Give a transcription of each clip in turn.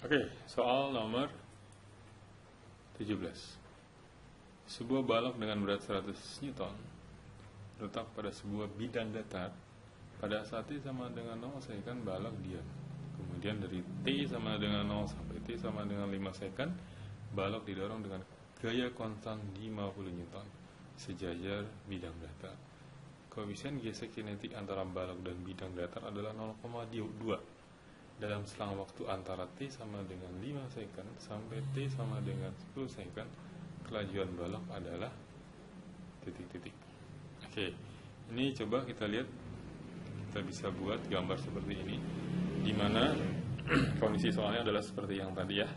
Oke, soal nomor 17. Sebuah balok dengan berat 100 Newton terletak pada sebuah bidang datar. Pada saat T sama dengan 0 second, balok diam. Kemudian dari T sama dengan 0 sampai T sama dengan 5 second, balok didorong dengan gaya konstan 50 Newton sejajar bidang datar. Koefisien gesek kinetik antara balok dan bidang datar adalah 0,2 dalam selang waktu antara T sama dengan 5 second sampai T sama dengan 10 second. Kelajuan balok adalah titik-titik. Oke, ini coba kita lihat, kita bisa buat gambar seperti ini, di mana kondisi soalnya adalah seperti yang tadi ya.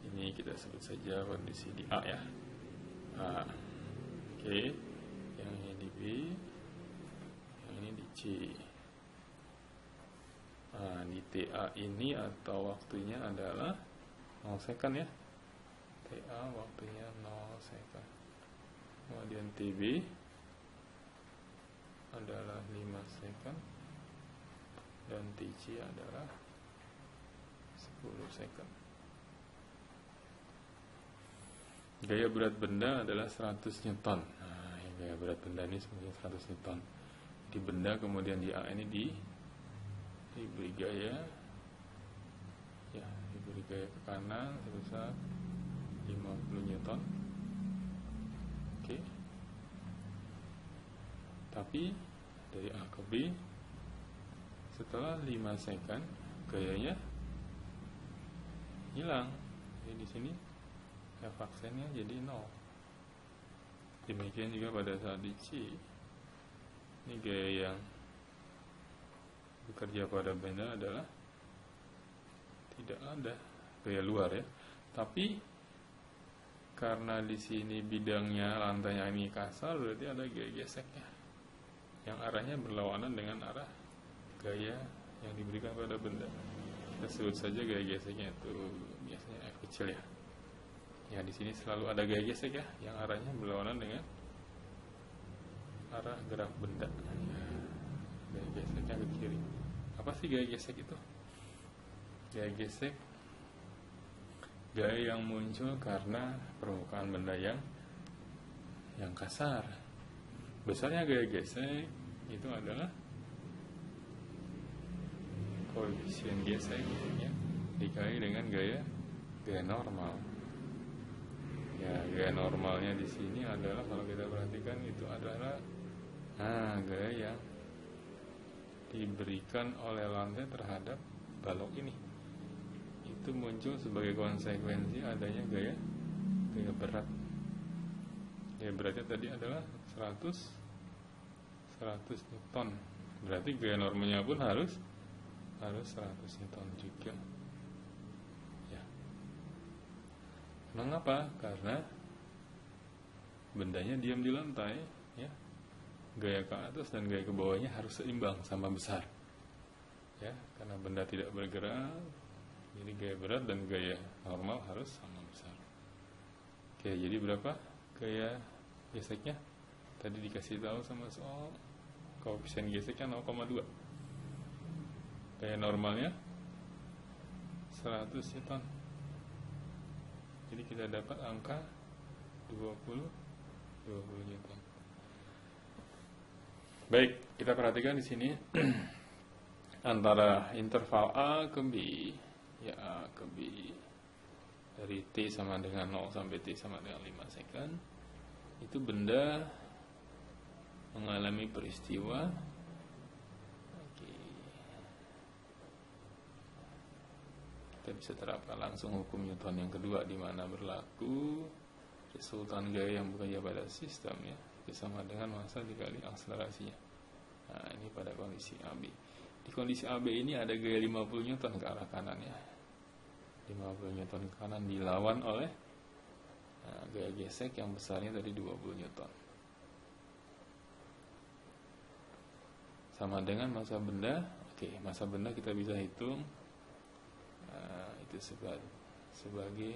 Ini kita sebut saja kondisi di A ya. A. Oke, yang ini di B, yang ini di C. Nah, di TA ini atau waktunya adalah 0 second ya. TA waktunya 0 second. Kemudian TB adalah 5 second dan TC adalah 10 second. Gaya berat benda adalah 100 Newton. Nah, yang gaya berat benda ini sebenarnya 100 Newton. Di benda kemudian di A ini diberi gaya ya, diberi gaya ke kanan sebesar 50 Newton. Oke. Tapi dari A ke B setelah 5 second gayanya hilang. Jadi di sini F aksennya jadi 0. Demikian juga pada saat di C. Ini gaya yang bekerja pada benda adalah tidak ada gaya luar ya. Tapi karena di sini bidangnya, lantainya ini kasar, berarti ada gaya geseknya yang arahnya berlawanan dengan arah gaya yang diberikan pada benda. Kita sebut saja gaya geseknya itu biasanya F kecil ya. Ya, di sini selalu ada gaya gesek ya, yang arahnya berlawanan dengan arah gerak benda. Gaya geseknya ke kiri. Apa sih gaya gesek itu? Gaya gesek gaya yang muncul karena permukaan benda yang kasar. Besarnya gaya gesek itu adalah koefisien gesek ya, dikali dengan gaya normal. Ya, gaya normalnya di sini adalah, kalau kita perhatikan itu adalah gaya yang diberikan oleh lantai terhadap balok ini. Itu muncul sebagai konsekuensi adanya gaya berat. Gaya beratnya tadi adalah 100 Newton. Berarti gaya normalnya pun harus 100 Newton juga. Ya. Mengapa? Karena bendanya diam di lantai ya. Gaya ke atas dan gaya ke bawahnya harus seimbang, sama besar ya, karena benda tidak bergerak, jadi gaya berat dan gaya normal harus sama besar. Oke, jadi berapa gaya geseknya? Tadi dikasih tahu sama soal, koefisien geseknya 0,2, gaya normalnya 100 Newton. Jadi kita dapat angka 20 Newton. Baik, kita perhatikan di sini antara interval A ke B, ya A ke B, dari T sama dengan 0 sampai T sama dengan 5 second, itu benda mengalami peristiwa. Oke. Kita bisa terapkan langsung hukum Newton yang kedua, di mana berlaku resultan gaya yang bekerja pada sistem ya, itu sama dengan massa dikali akselerasinya. Nah, ini pada kondisi AB. Di kondisi AB ini ada gaya 50 Newton ke arah kanan ya. 50 Newton ke kanan dilawan oleh gaya gesek yang besarnya tadi 20 Newton. Sama dengan massa benda. Oke, massa benda kita bisa hitung itu sebagai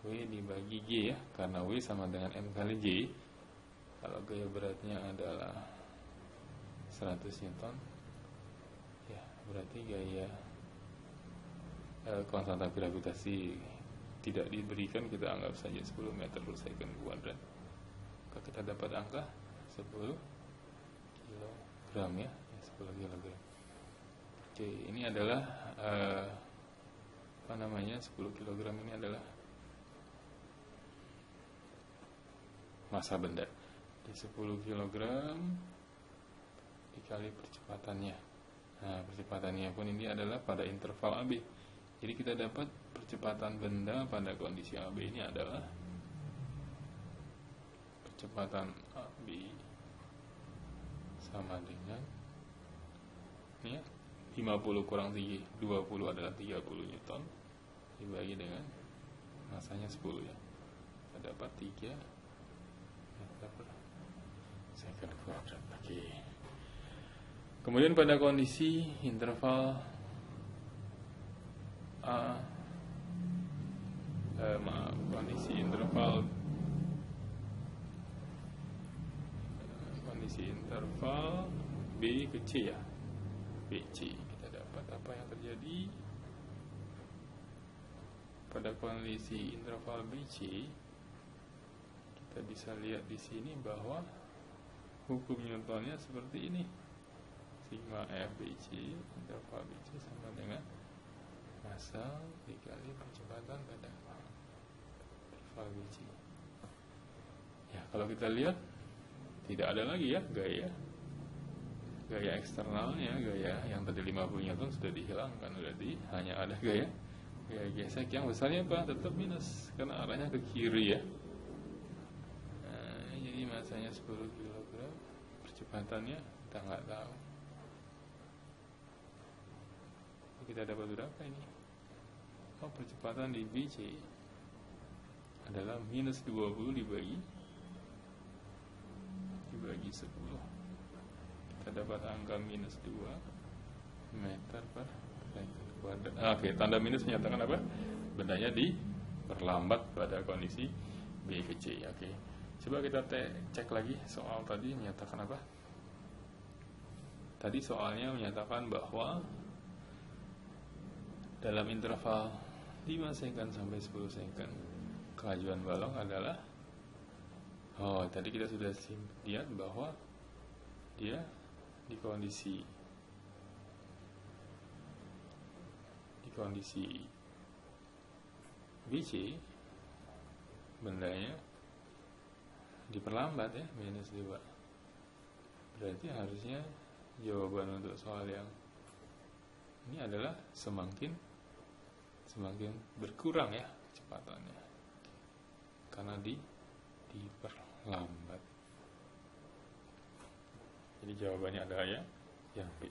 W dibagi G ya, karena W sama dengan M kali G. Kalau gaya beratnya adalah 100 Newton ya, berarti gaya konstanta gravitasi tidak diberikan, kita anggap saja 10 meter per second kuadrat, maka kita dapat angka 10 kilogram ya, 10 kilogram. Oke, ini adalah 10 kilogram ini adalah massa benda. Di 10 kilogram dikali percepatannya. Nah, percepatannya pun ini adalah pada interval AB. Jadi kita dapat percepatan benda pada kondisi AB ini adalah percepatan AB sama dengan ini ya, 50 kurang 20 adalah 30 Newton dibagi dengan massanya 10 ya. Kita dapat 3 meter per second kuadrat. Oke. Kemudian pada kondisi interval kondisi interval B ke C ya, BC, kita dapat apa yang terjadi pada kondisi interval BC. Kita bisa lihat di sini bahwa hukum Newtonnya seperti ini. Sigma F BC, interval BC sama dengan massa dikali percepatan pada interval BC. Ya, kalau kita lihat tidak ada lagi ya gaya eksternalnya, gaya yang tadi 50 Newton sudah dihilangkan, berarti hanya ada gaya gesek yang besarnya apa? Tetap minus karena arahnya ke kiri ya. Nah, jadi massanya 10 kg, percepatannya kita nggak tahu. Kita dapat berapa ini? Oh, percepatan di BC adalah minus 20 dibagi 10. Kita dapat angka minus 2 meter per second kuadrat. Oke, tanda minus menyatakan apa? Bendanya diperlambat pada kondisi B ke C. Oke, coba kita cek lagi soal tadi menyatakan apa? Tadi soalnya menyatakan bahwa dalam interval 5 second sampai 10 second kelajuan balon adalah, tadi kita sudah lihat bahwa dia di kondisi BC bendanya diperlambat ya, minus 2. Berarti harusnya jawaban untuk soal yang ini adalah semakin berkurang ya kecepatannya karena diperlambat. Jadi jawabannya adalah ya yang B.